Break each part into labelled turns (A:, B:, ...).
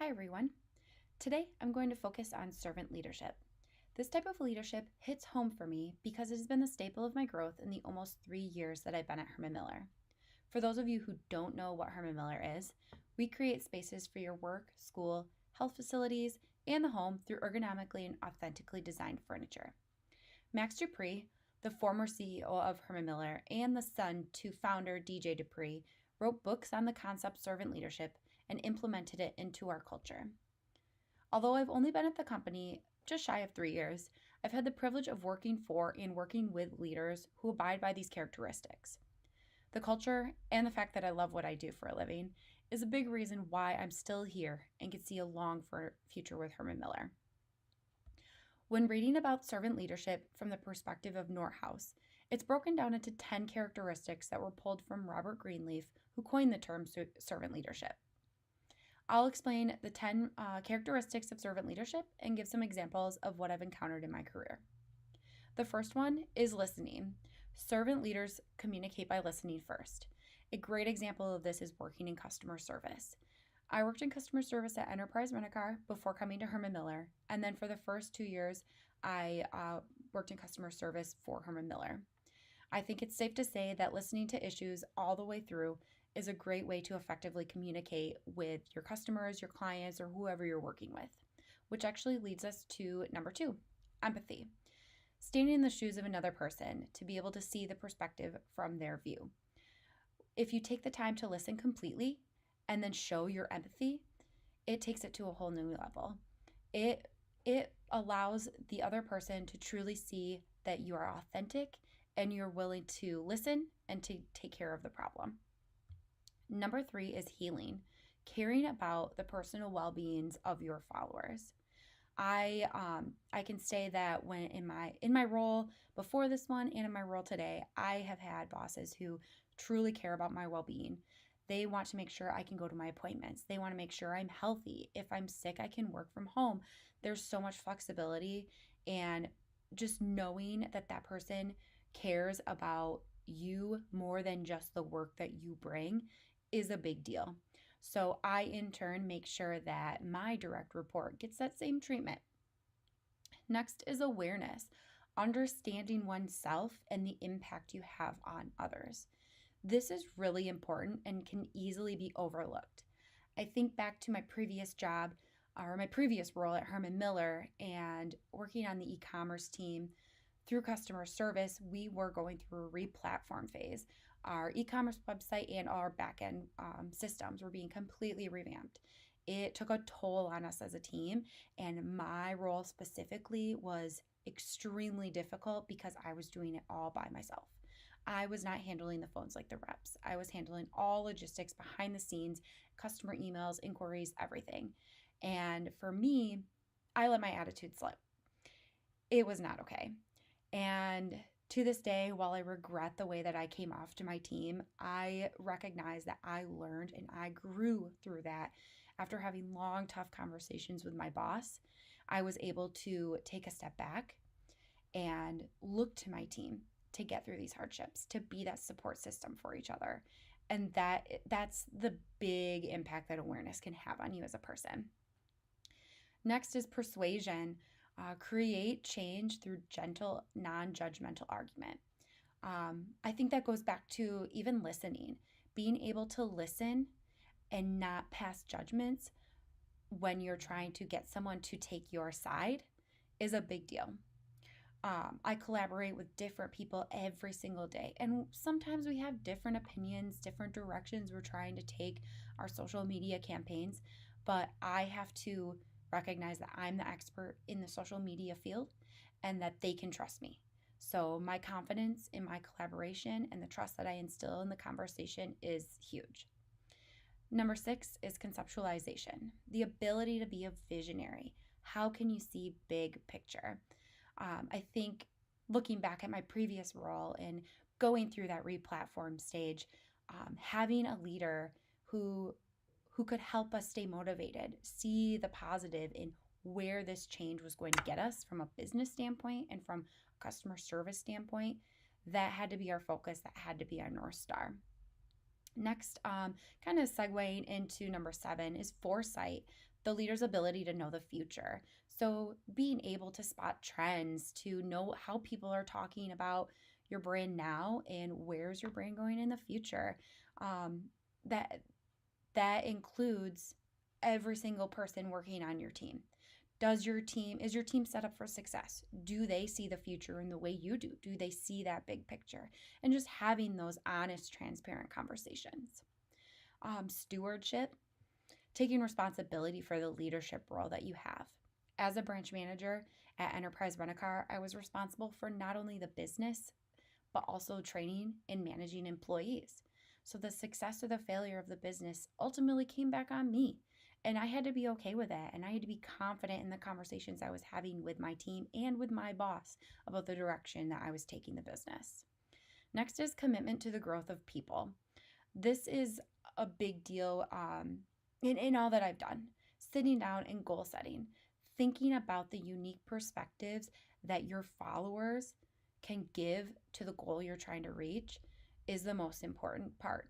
A: Hi everyone. Today I'm going to focus on servant leadership. This type of leadership hits home for me because it has been the staple of my growth in the almost 3 years that I've been at Herman Miller. For those of you who don't know what Herman Miller is, we create spaces for your work, school, health facilities, and the home through ergonomically and authentically designed furniture. Max Dupree, the former CEO of Herman Miller and the son to founder DJ Dupree, wrote books on the concept servant leadership and implemented it into our culture. Although I've only been at the company just shy of 3 years, I've had the privilege of working for and working with leaders who abide by these characteristics. The culture and the fact that I love what I do for a living is a big reason why I'm still here and can see a long future with Herman Miller. When reading about servant leadership from the perspective of Norhaus, it's broken down into 10 characteristics that were pulled from Robert Greenleaf, who coined the term servant leadership. I'll explain the 10 characteristics of servant leadership and give some examples of what I've encountered in my career. The first one is listening. Servant leaders communicate by listening first. A great example of this is working in customer service. I worked in customer service at Enterprise Rent-A-Car before coming to Herman Miller, and then for the first 2 years, I worked in customer service for Herman Miller. I think it's safe to say that listening to issues all the way through is a great way to effectively communicate with your customers, your clients, or whoever you're working with, which actually leads us to number 2, empathy. Standing in the shoes of another person to be able to see the perspective from their view. If you take the time to listen completely and then show your empathy, it takes it to a whole new level. It allows the other person to truly see that you are authentic and you're willing to listen and to take care of the problem. Number 3 is healing, caring about the personal well-beings of your followers. I can say that when in my role before this one and in my role today, I have had bosses who truly care about my well-being. They want to make sure I can go to my appointments. They want to make sure I'm healthy. If I'm sick, I can work from home. There's so much flexibility, and just knowing that that person cares about you more than just the work that you bring is a big deal. So I, in turn, make sure that my direct report gets that same treatment. Next is awareness, understanding oneself and the impact you have on others. This is really important and can easily be overlooked. I think back to my previous job or my previous role at Herman Miller and working on the e-commerce team. Through customer service, we were going through a re-platform phase. Our e-commerce website and our back-end systems were being completely revamped. It took a toll on us as a team, and my role specifically was extremely difficult because I was doing it all by myself. I was not handling the phones like the reps. I was handling all logistics behind the scenes, customer emails, inquiries, everything. And for me, I let my attitude slip. It was not okay. And to this day, while I regret the way that I came off to my team, I recognize that I learned and I grew through that. After having long, tough conversations with my boss, I was able to take a step back and look to my team to get through these hardships, to be that support system for each other. And that's the big impact that awareness can have on you as a person. Next is persuasion. Create change through gentle, non-judgmental argument. I think that goes back to even listening, being able to listen and not pass judgments when you're trying to get someone to take your side is a big deal. I collaborate with different people every single day, and sometimes we have different opinions, different directions we're trying to take our social media campaigns, but I have to recognize that I'm the expert in the social media field and that they can trust me. So my confidence in my collaboration and the trust that I instill in the conversation is huge. Number 6 is conceptualization, the ability to be a visionary. How can you see big picture? I think looking back at my previous role and going through that re-platform stage, having a leader who could help us stay motivated, see the positive in where this change was going to get us from a business standpoint and from a customer service standpoint, that had to be our focus, that had to be our North Star. Next, kind of segueing into number 7 is foresight, the leader's ability to know the future. So, being able to spot trends, to know how people are talking about your brand now and where's your brand going in the future. Um, that that includes every single person working on your team. Is your team set up for success? Do they see the future in the way you do? Do they see that big picture? And just having those honest, transparent conversations. Stewardship, taking responsibility for the leadership role that you have. As a branch manager at Enterprise Rent-A-Car, I was responsible for not only the business, but also training and managing employees. So the success or the failure of the business ultimately came back on me. And I had to be okay with that. And I had to be confident in the conversations I was having with my team and with my boss about the direction that I was taking the business. Next is commitment to the growth of people. This is a big deal in all that I've done. Sitting down and goal setting, thinking about the unique perspectives that your followers can give to the goal you're trying to reach is the most important part.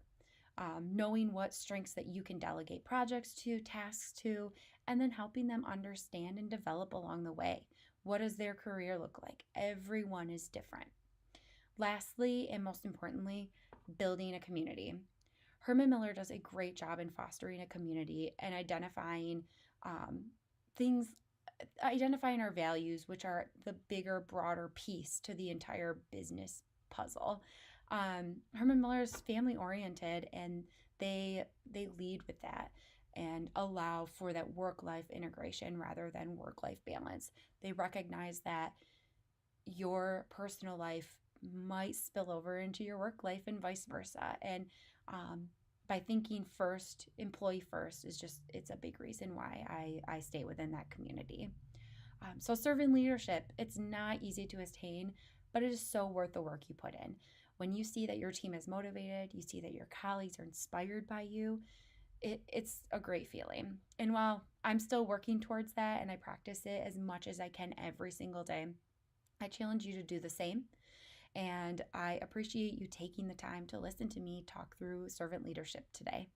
A: Knowing what strengths that you can delegate projects to, tasks to, and then helping them understand and develop along the way. What does their career look like? Everyone is different. Lastly, and most importantly, building a community. Herman Miller does a great job in fostering a community and um, things, identifying our values, which are the bigger, broader piece to the entire business puzzle. Herman Miller is family oriented, and they lead with that and allow for that work-life integration rather than work-life balance. They recognize that your personal life might spill over into your work life and vice versa. And by thinking first, employee first it's a big reason why I stay within that community. So servant leadership, it's not easy to attain, but it is so worth the work you put in. When you see that your team is motivated, you see that your colleagues are inspired by you, it's a great feeling. And while I'm still working towards that and I practice it as much as I can every single day, I challenge you to do the same. And I appreciate you taking the time to listen to me talk through servant leadership today.